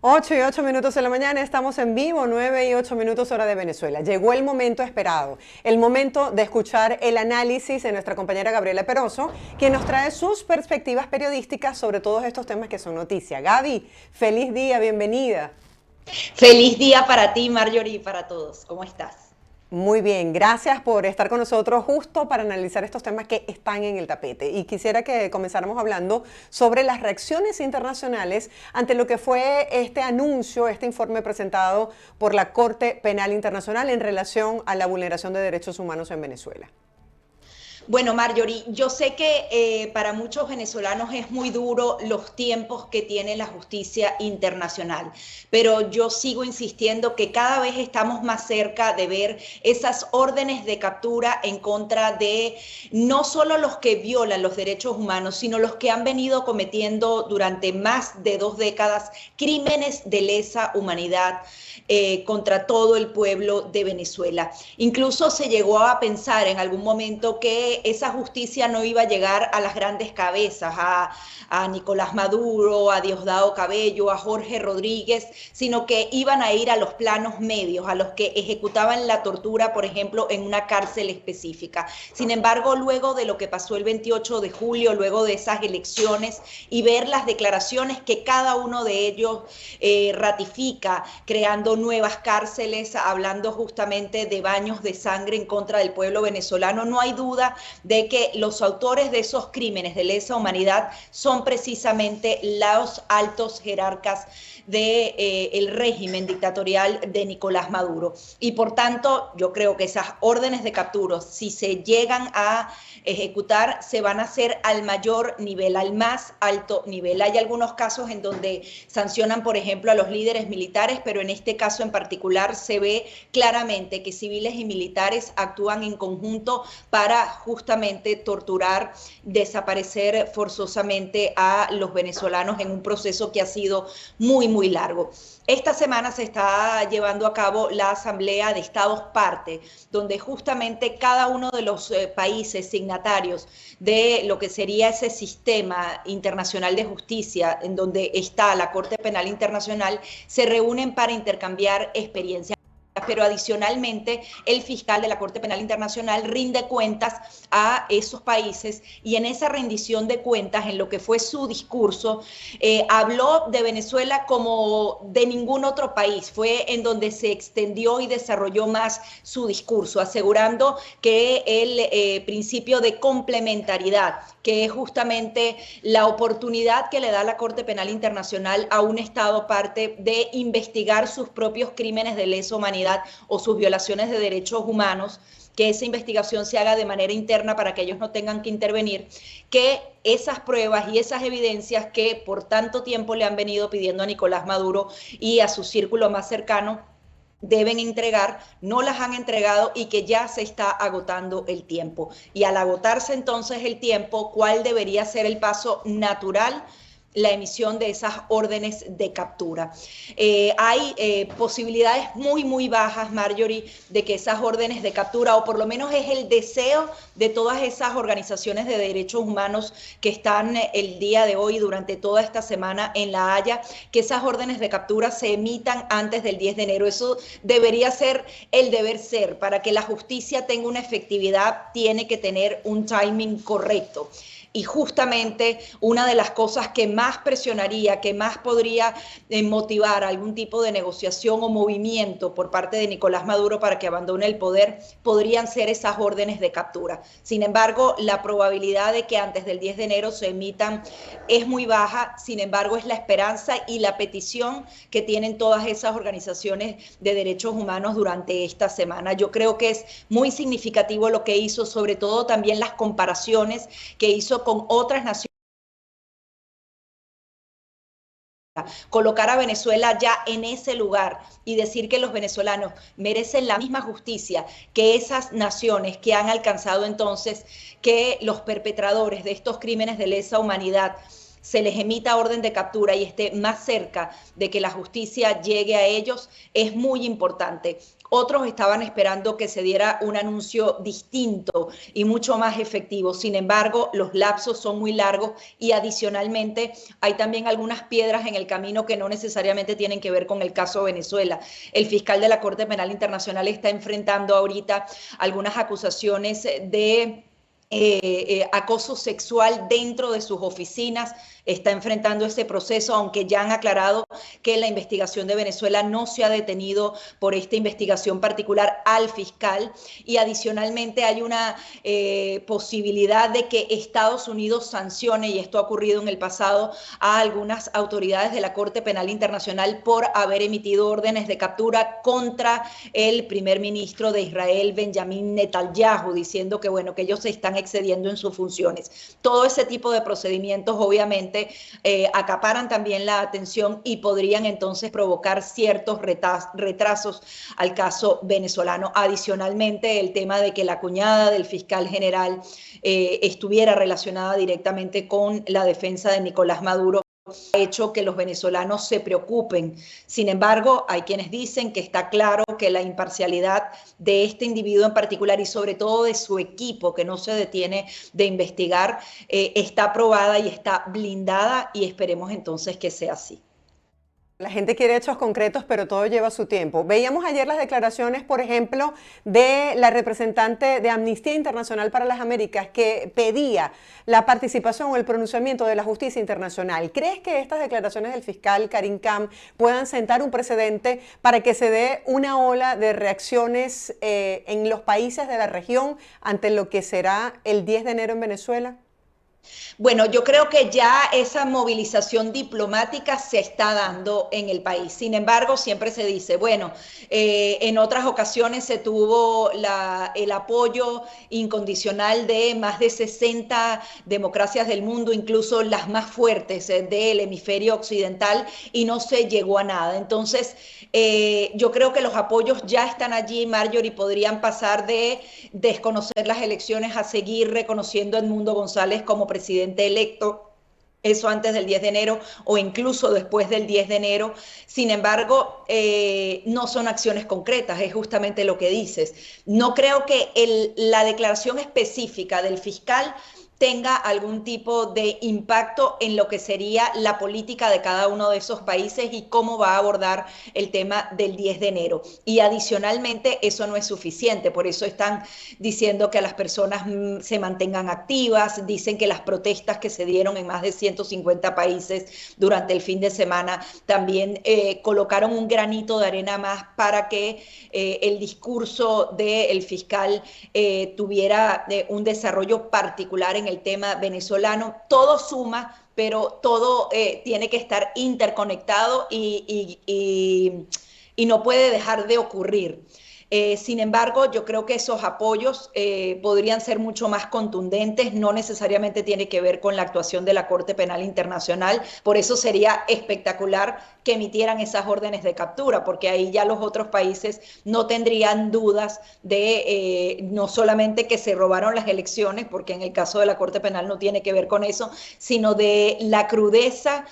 8:08 de la mañana, estamos en vivo, 9:08 hora de Venezuela. Llegó el momento esperado, el momento de escuchar el análisis de nuestra compañera Gabriela Peroso, quien nos trae sus perspectivas periodísticas sobre todos estos temas que son noticia. Gaby, feliz día, bienvenida. Feliz día para ti, Marjorie, y para todos. ¿Cómo estás? Muy bien, gracias por estar con nosotros justo para analizar estos temas que están en el tapete. Y quisiera que comenzáramos hablando sobre las reacciones internacionales ante lo que fue este anuncio, este informe presentado por la Corte Penal Internacional en relación a la vulneración de derechos humanos en Venezuela. Bueno, Marjorie, yo sé que para muchos venezolanos es muy duro los tiempos que tiene la justicia internacional, pero yo sigo insistiendo que cada vez estamos más cerca de ver esas órdenes de captura en contra de no solo los que violan los derechos humanos, sino los que han venido cometiendo durante más de 2 décadas crímenes de lesa humanidad contra todo el pueblo de Venezuela. Incluso se llegó a pensar en algún momento que esa justicia no iba a llegar a las grandes cabezas, a Nicolás Maduro, a Diosdado Cabello, a Jorge Rodríguez, sino que iban a ir a los planos medios, a los que ejecutaban la tortura, por ejemplo, en una cárcel específica. Sin embargo, luego de lo que pasó el 28 de julio, luego de esas elecciones y ver las declaraciones que cada uno de ellos ratifica, creando nuevas cárceles, hablando justamente de baños de sangre en contra del pueblo venezolano, no hay duda de que los autores de esos crímenes de lesa humanidad son precisamente los altos jerarcas del régimen dictatorial de Nicolás Maduro. Y por tanto, yo creo que esas órdenes de captura, si se llegan a ejecutar, se van a hacer al mayor nivel, al más alto nivel. Hay algunos casos en donde sancionan, por ejemplo, a los líderes militares, pero en este caso en particular se ve claramente que civiles y militares actúan en conjunto para justamente torturar, desaparecer forzosamente a los venezolanos en un proceso que ha sido muy largo. Esta semana se está llevando a cabo la Asamblea de Estados Parte, donde justamente cada uno de los países signatarios de lo que sería ese sistema internacional de justicia, en donde está la Corte Penal Internacional, se reúnen para intercambiar experiencias. Pero adicionalmente el fiscal de la Corte Penal Internacional rinde cuentas a esos países y en esa rendición de cuentas, en lo que fue su discurso, habló de Venezuela como de ningún otro país. Fue en donde se extendió y desarrolló más su discurso, asegurando que el principio de complementariedad, que es justamente la oportunidad que le da la Corte Penal Internacional a un Estado parte de investigar sus propios crímenes de lesa humanidad o sus violaciones de derechos humanos, que esa investigación se haga de manera interna para que ellos no tengan que intervenir, que esas pruebas y esas evidencias que por tanto tiempo le han venido pidiendo a Nicolás Maduro y a su círculo más cercano deben entregar, no las han entregado y que ya se está agotando el tiempo. Y al agotarse entonces el tiempo, ¿cuál debería ser el paso natural? La emisión de esas órdenes de captura. Hay posibilidades muy bajas, Marjorie, de que esas órdenes de captura, o por lo menos es el deseo de todas esas organizaciones de derechos humanos que están el día de hoy, durante toda esta semana en La Haya, que esas órdenes de captura se emitan antes del 10 de enero. Eso debería ser el deber ser. Para que la justicia tenga una efectividad, tiene que tener un timing correcto. Y justamente una de las cosas que más presionaría, que más podría motivar algún tipo de negociación o movimiento por parte de Nicolás Maduro para que abandone el poder, podrían ser esas órdenes de captura. Sin embargo, la probabilidad de que antes del 10 de enero se emitan es muy baja. Sin embargo, es la esperanza y la petición que tienen todas esas organizaciones de derechos humanos durante esta semana. Yo creo que es muy significativo lo que hizo, sobre todo también las comparaciones que hizo con otras naciones. Colocar a Venezuela ya en ese lugar y decir que los venezolanos merecen la misma justicia que esas naciones que han alcanzado entonces que los perpetradores de estos crímenes de lesa humanidad se les emita orden de captura y esté más cerca de que la justicia llegue a ellos, es muy importante. otros estaban esperando que se diera un anuncio distinto y mucho más efectivo. Sin embargo, los lapsos son muy largos y adicionalmente hay también algunas piedras en el camino que no necesariamente tienen que ver con el caso Venezuela. El fiscal de la Corte Penal Internacional está enfrentando ahorita algunas acusaciones de acoso sexual dentro de sus oficinas, está enfrentando ese proceso, aunque ya han aclarado que la investigación de Venezuela no se ha detenido por esta investigación particular al fiscal, y adicionalmente hay una posibilidad de que Estados Unidos sancione, y esto ha ocurrido en el pasado, a algunas autoridades de la Corte Penal Internacional por haber emitido órdenes de captura contra el primer ministro de Israel, Benjamin Netanyahu, diciendo que, bueno, que ellos se están excediendo en sus funciones. Todo ese tipo de procedimientos obviamente acaparan también la atención y podrían entonces provocar ciertos retrasos al caso venezolano. Adicionalmente, el tema de que la cuñada del fiscal general estuviera relacionada directamente con la defensa de Nicolás Maduro ha hecho que los venezolanos se preocupen. Sin embargo, hay quienes dicen que está claro que la imparcialidad de este individuo en particular y sobre todo de su equipo, que no se detiene de investigar, está probada y está blindada, y esperemos entonces que sea así. La gente quiere hechos concretos, pero todo lleva su tiempo. Veíamos ayer las declaraciones, por ejemplo, de la representante de Amnistía Internacional para las Américas, que pedía la participación o el pronunciamiento de la justicia internacional. ¿Crees que estas declaraciones del fiscal Karim Khan puedan sentar un precedente para que se dé una ola de reacciones en los países de la región ante lo que será el 10 de enero en Venezuela? Bueno, yo creo que ya esa movilización diplomática se está dando en el país. Sin embargo, siempre se dice, bueno, en otras ocasiones se tuvo el apoyo incondicional de más de 60 democracias del mundo, incluso las más fuertes del hemisferio occidental, y no se llegó a nada. Entonces, yo creo que los apoyos ya están allí, Marjorie, podrían pasar de desconocer las elecciones a seguir reconociendo a Edmundo González como presidente electo, eso antes del 10 de enero o incluso después del 10 de enero. Sin embargo, no son acciones concretas, es justamente lo que dices. No creo que la declaración específica del fiscal tenga algún tipo de impacto en lo que sería la política de cada uno de esos países y cómo va a abordar el tema del 10 de enero. Y adicionalmente, eso no es suficiente, por eso están diciendo que las personas se mantengan activas, dicen que las protestas que se dieron en más de 150 países durante el fin de semana también colocaron un granito de arena más para que el discurso del fiscal tuviera un desarrollo particular en el tema venezolano. Todo suma, pero todo tiene que estar interconectado y no puede dejar de ocurrir. Sin embargo, yo creo que esos apoyos podrían ser mucho más contundentes, no necesariamente tiene que ver con la actuación de la Corte Penal Internacional, por eso sería espectacular que emitieran esas órdenes de captura, porque ahí ya los otros países no tendrían dudas de no solamente que se robaron las elecciones, porque en el caso de la Corte Penal no tiene que ver con eso, sino de la crudeza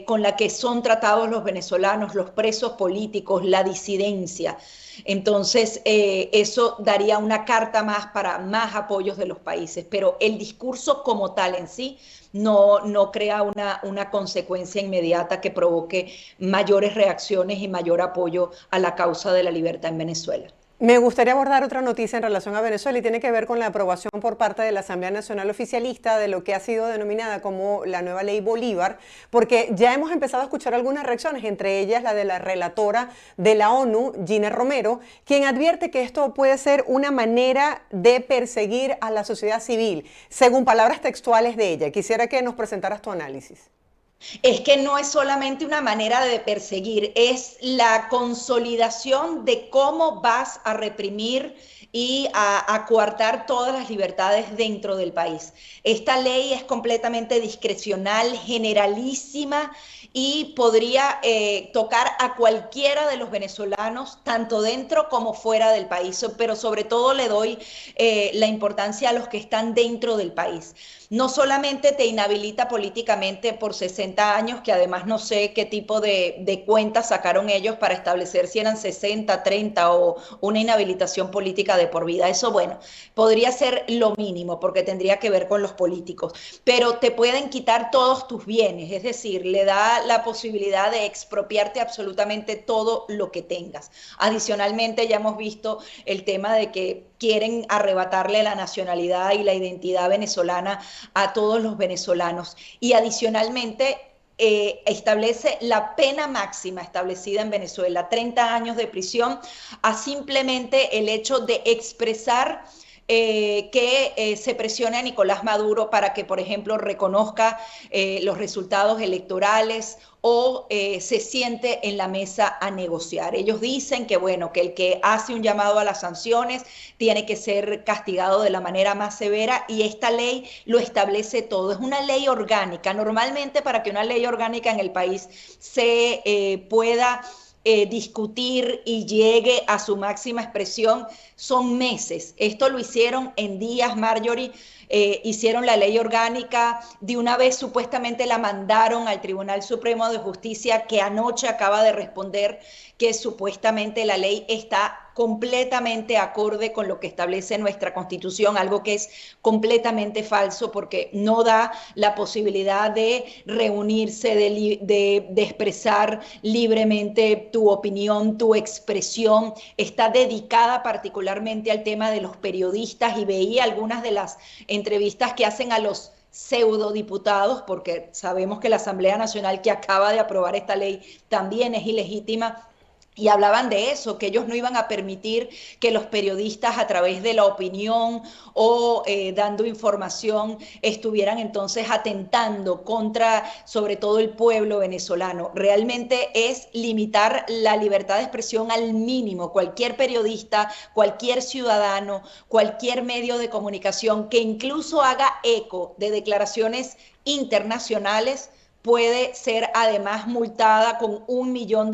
con la que son tratados los venezolanos, los presos políticos, la disidencia. Entonces, eso daría una carta más para más apoyos de los países, pero el discurso como tal en sí no crea una consecuencia inmediata que provoque mayores reacciones y mayor apoyo a la causa de la libertad en Venezuela. Me gustaría abordar otra noticia en relación a Venezuela y tiene que ver con la aprobación por parte de la Asamblea Nacional Oficialista de lo que ha sido denominada como la nueva ley Bolívar, porque ya hemos empezado a escuchar algunas reacciones, entre ellas la de la relatora de la ONU, Gina Romero, quien advierte que esto puede ser una manera de perseguir a la sociedad civil, según palabras textuales de ella. Quisiera que nos presentaras tu análisis. Es que no es solamente una manera de perseguir, es la consolidación de cómo vas a reprimir y a coartar todas las libertades dentro del país. Esta ley es completamente discrecional, generalísima y podría tocar a cualquiera de los venezolanos, tanto dentro como fuera del país, pero sobre todo le doy la importancia a los que están dentro del país. No solamente te inhabilita políticamente por 60 años, que además no sé qué tipo de cuentas sacaron ellos para establecer si eran 60, 30 o una inhabilitación política de por vida. Eso, bueno, podría ser lo mínimo porque tendría que ver con los políticos, pero te pueden quitar todos tus bienes, es decir, le da la posibilidad de expropiarte absolutamente todo lo que tengas. Adicionalmente, ya hemos visto el tema de que quieren arrebatarle la nacionalidad y la identidad venezolana a todos los venezolanos. Y adicionalmente, establece la pena máxima establecida en Venezuela, 30 años de prisión, a simplemente el hecho de expresar que se presione a Nicolás Maduro para que, por ejemplo, reconozca los resultados electorales o se siente en la mesa a negociar. Ellos dicen que, bueno, que el que hace un llamado a las sanciones tiene que ser castigado de la manera más severa y esta ley lo establece todo. Es una ley orgánica. Normalmente, para que una ley orgánica en el país se pueda discutir y llegue a su máxima expresión, son meses. Esto lo hicieron en días, Marjorie. Hicieron la ley orgánica, de una vez supuestamente la mandaron al Tribunal Supremo de Justicia, que anoche acaba de responder que supuestamente la ley está completamente acorde con lo que establece nuestra Constitución, algo que es completamente falso porque no da la posibilidad de reunirse, de expresar libremente tu opinión, tu expresión. Está dedicada particularmente al tema de los periodistas y veía algunas de las entrevistas que hacen a los pseudodiputados, porque sabemos que la Asamblea Nacional que acaba de aprobar esta ley también es ilegítima. Y hablaban de eso, que ellos no iban a permitir que los periodistas a través de la opinión o dando información estuvieran entonces atentando contra sobre todo el pueblo venezolano. Realmente es limitar la libertad de expresión al mínimo. Cualquier periodista, cualquier ciudadano, cualquier medio de comunicación que incluso haga eco de declaraciones internacionales puede ser además multada con $1 millón,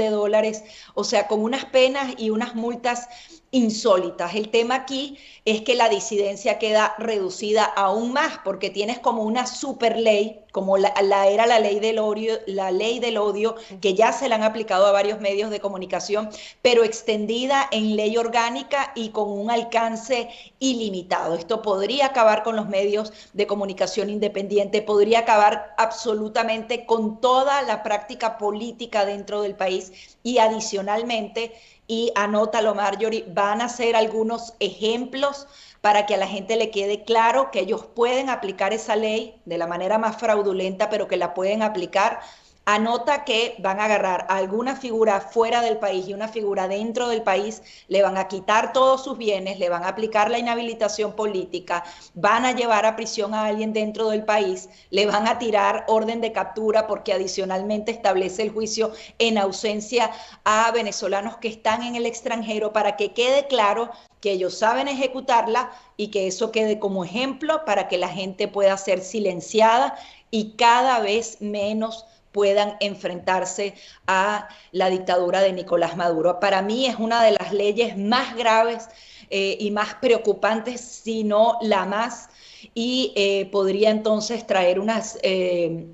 o sea, con unas penas y unas multas insólitas. El tema aquí es que la disidencia queda reducida aún más porque tienes como una super ley, como era la ley del odio, que ya se la han aplicado a varios medios de comunicación, pero extendida en ley orgánica y con un alcance ilimitado. Esto podría acabar con los medios de comunicación independiente, podría acabar absolutamente con toda la práctica política dentro del país y adicionalmente, y anótalo, Marjorie, van a ser algunos ejemplos para que a la gente le quede claro que ellos pueden aplicar esa ley de la manera más fraudulenta, pero que la pueden aplicar. Anota que van a agarrar a alguna figura fuera del país y una figura dentro del país, le van a quitar todos sus bienes, le van a aplicar la inhabilitación política, van a llevar a prisión a alguien dentro del país, le van a tirar orden de captura porque adicionalmente establece el juicio en ausencia a venezolanos que están en el extranjero para que quede claro que ellos saben ejecutarla y que eso quede como ejemplo para que la gente pueda ser silenciada y cada vez menos puedan enfrentarse a la dictadura de Nicolás Maduro. Para mí es una de las leyes más graves y más preocupantes, si no la más, y podría entonces traer unas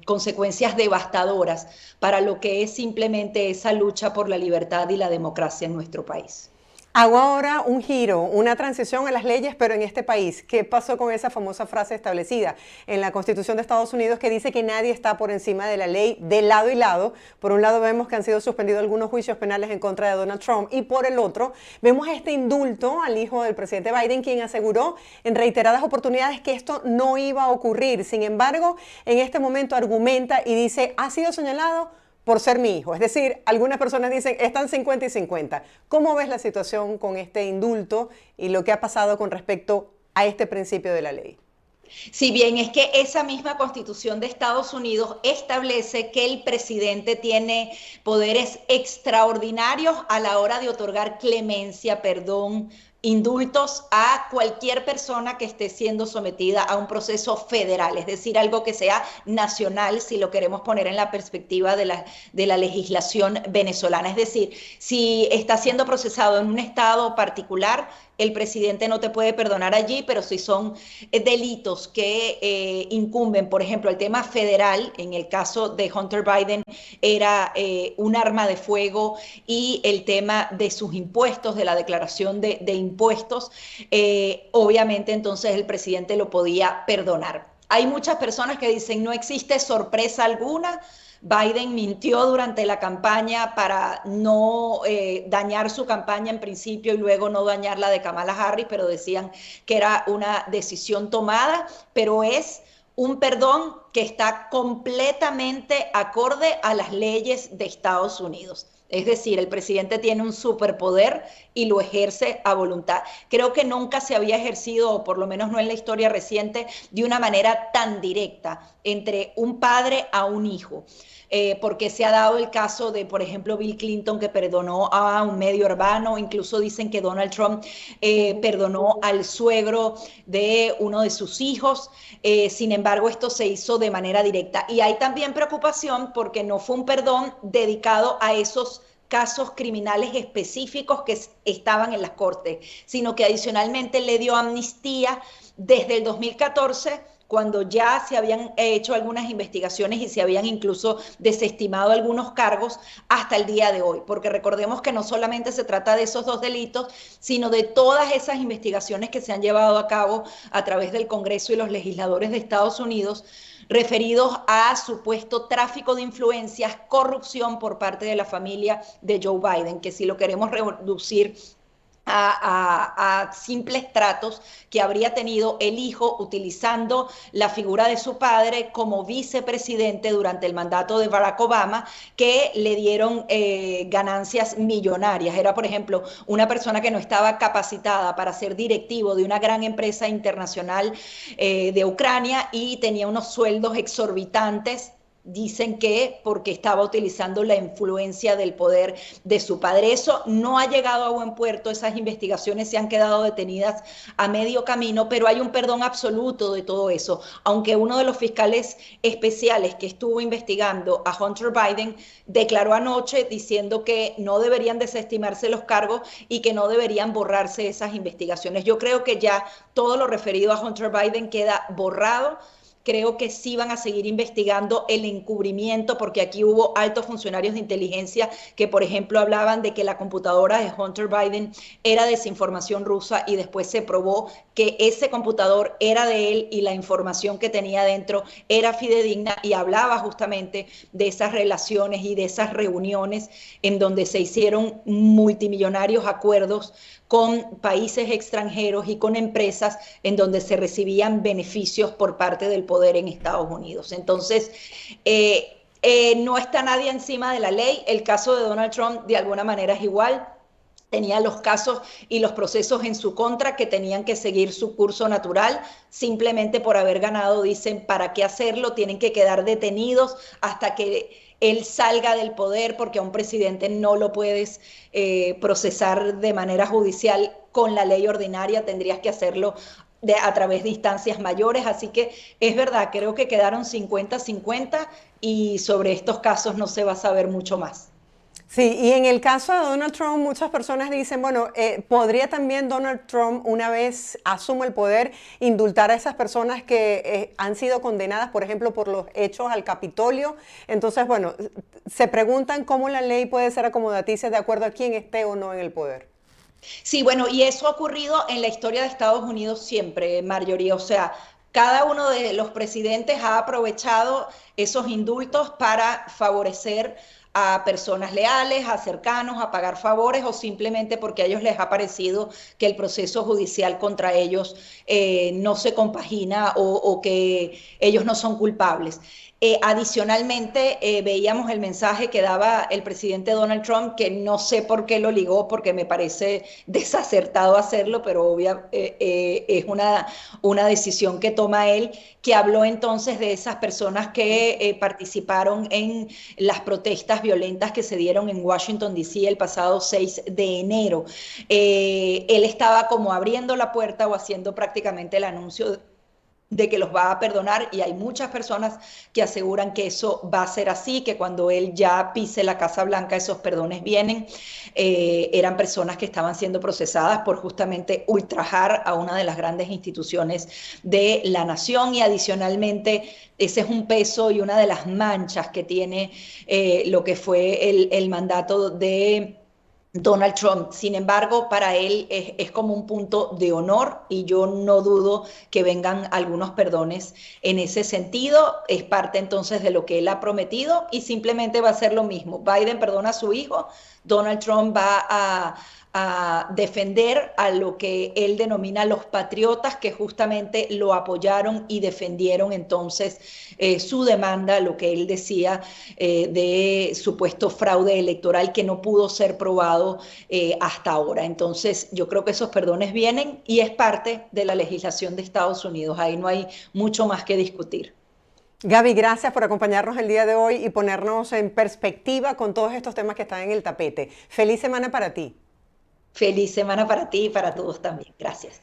consecuencias devastadoras para lo que es simplemente esa lucha por la libertad y la democracia en nuestro país. Hago ahora un giro, una transición a las leyes, pero en este país. ¿Qué pasó con esa famosa frase establecida en la Constitución de Estados Unidos que dice que nadie está por encima de la ley de lado y lado? Por un lado vemos que han sido suspendidos algunos juicios penales en contra de Donald Trump y por el otro vemos este indulto al hijo del presidente Biden, quien aseguró en reiteradas oportunidades que esto no iba a ocurrir. Sin embargo, en este momento argumenta y dice, ha sido señalado por ser mi hijo. Es decir, algunas personas dicen, están 50 y 50. ¿Cómo ves la situación con este indulto y lo que ha pasado con respecto a este principio de la ley? Si bien es que esa misma Constitución de Estados Unidos establece que el presidente tiene poderes extraordinarios a la hora de otorgar clemencia, perdón, indultos a cualquier persona que esté siendo sometida a un proceso federal, es decir, algo que sea nacional, si lo queremos poner en la perspectiva de la legislación venezolana. Es decir, si está siendo procesado en un estado particular, el presidente no te puede perdonar allí, pero si son delitos que incumben, por ejemplo, el tema federal, en el caso de Hunter Biden era un arma de fuego y el tema de sus impuestos, de la declaración de impuestos, obviamente entonces el presidente lo podía perdonar. Hay muchas personas que dicen no existe sorpresa alguna. Biden mintió durante la campaña para no dañar su campaña en principio y luego no dañar la de Kamala Harris, pero decían que era una decisión tomada, pero es un perdón que está completamente acorde a las leyes de Estados Unidos. Es decir, el presidente tiene un superpoder y lo ejerce a voluntad. Creo que nunca se había ejercido, o por lo menos no en la historia reciente, de una manera tan directa entre un padre a un hijo. Porque se ha dado el caso de, por ejemplo, Bill Clinton, que perdonó a un medio urbano, incluso dicen que Donald Trump perdonó al suegro de uno de sus hijos. Sin embargo, esto se hizo de manera directa. Y hay también preocupación porque no fue un perdón dedicado a esos casos criminales específicos que estaban en las cortes, sino que adicionalmente le dio amnistía desde el 2014, cuando ya se habían hecho algunas investigaciones y se habían incluso desestimado algunos cargos, hasta el día de hoy. Porque recordemos que no solamente se trata de esos dos delitos, sino de todas esas investigaciones que se han llevado a cabo a través del Congreso y los legisladores de Estados Unidos, referidos a supuesto tráfico de influencias, corrupción por parte de la familia de Joe Biden, que si lo queremos reducir a simples tratos que habría tenido el hijo utilizando la figura de su padre como vicepresidente durante el mandato de Barack Obama, que le dieron ganancias millonarias. Era, por ejemplo, una persona que no estaba capacitada para ser directivo de una gran empresa internacional de Ucrania y tenía unos sueldos exorbitantes. Dicen que porque estaba utilizando la influencia del poder de su padre. Eso no ha llegado a buen puerto, esas investigaciones se han quedado detenidas a medio camino, pero hay un perdón absoluto de todo eso. Aunque uno de los fiscales especiales que estuvo investigando a Hunter Biden declaró anoche diciendo que no deberían desestimarse los cargos y que no deberían borrarse esas investigaciones. Yo creo que ya todo lo referido a Hunter Biden queda borrado. Creo que sí van a seguir investigando el encubrimiento, porque aquí hubo altos funcionarios de inteligencia que, por ejemplo, hablaban de que la computadora de Hunter Biden era desinformación rusa y después se probó que ese computador era de él y la información que tenía dentro era fidedigna, y hablaba justamente de esas relaciones y de esas reuniones en donde se hicieron multimillonarios acuerdos con países extranjeros y con empresas en donde se recibían beneficios por parte del poder en Estados Unidos. Entonces, no está nadie encima de la ley. El caso de Donald Trump de alguna manera es igual. Tenía los casos y los procesos en su contra que tenían que seguir su curso natural. Simplemente por haber ganado, dicen, ¿para qué hacerlo? Tienen que quedar detenidos hasta que él salga del poder, porque a un presidente no lo puedes procesar de manera judicial con la ley ordinaria, tendrías que hacerlo a través de instancias mayores. Así que es verdad, creo que quedaron 50-50 y sobre estos casos no se va a saber mucho más. Sí, y en el caso de Donald Trump, muchas personas dicen, bueno, ¿podría también Donald Trump, una vez asume el poder, indultar a esas personas que han sido condenadas, por ejemplo, por los hechos al Capitolio? Entonces, bueno, se preguntan cómo la ley puede ser acomodaticia de acuerdo a quién esté o no en el poder. Sí, bueno, y eso ha ocurrido en la historia de Estados Unidos siempre, Marjorie. O sea, cada uno de los presidentes ha aprovechado esos indultos para favorecer a personas leales, a cercanos, a pagar favores, o simplemente porque a ellos les ha parecido que el proceso judicial contra ellos no se compagina, o que ellos no son culpables. Adicionalmente, veíamos el mensaje que daba el presidente Donald Trump, que no sé por qué lo ligó, porque me parece desacertado hacerlo, pero es una decisión que toma él, que habló entonces de esas personas que participaron en las protestas violentas que se dieron en Washington, D.C. el pasado 6 de enero. Él estaba como abriendo la puerta o haciendo prácticamente el anuncio de que los va a perdonar, y hay muchas personas que aseguran que eso va a ser así, que cuando él ya pise la Casa Blanca esos perdones vienen. Eran personas que estaban siendo procesadas por justamente ultrajar a una de las grandes instituciones de la nación, y adicionalmente ese es un peso y una de las manchas que tiene lo que fue el mandato de Donald Trump. Sin embargo, para él es como un punto de honor, y yo no dudo que vengan algunos perdones en ese sentido. Es parte entonces de lo que él ha prometido, y simplemente va a ser lo mismo. Biden perdona a su hijo, Donald Trump va a defender a lo que él denomina los patriotas, que justamente lo apoyaron y defendieron entonces su demanda, lo que él decía de supuesto fraude electoral que no pudo ser probado hasta ahora. Entonces yo creo que esos perdones vienen, y es parte de la legislación de Estados Unidos. Ahí no hay mucho más que discutir. Gaby, gracias por acompañarnos el día de hoy y ponernos en perspectiva con todos estos temas que están en el tapete. Feliz semana para ti. Feliz semana para ti y para todos también. Gracias.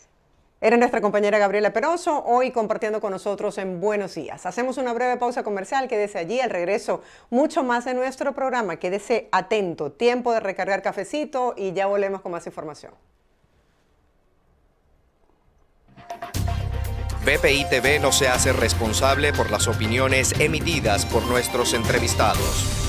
Era nuestra compañera Gabriela Peroso, hoy compartiendo con nosotros en Buenos Días. Hacemos una breve pausa comercial, quédese allí, al regreso mucho más de nuestro programa, quédese atento, tiempo de recargar cafecito y ya volvemos con más información. BPI TV no se hace responsable por las opiniones emitidas por nuestros entrevistados.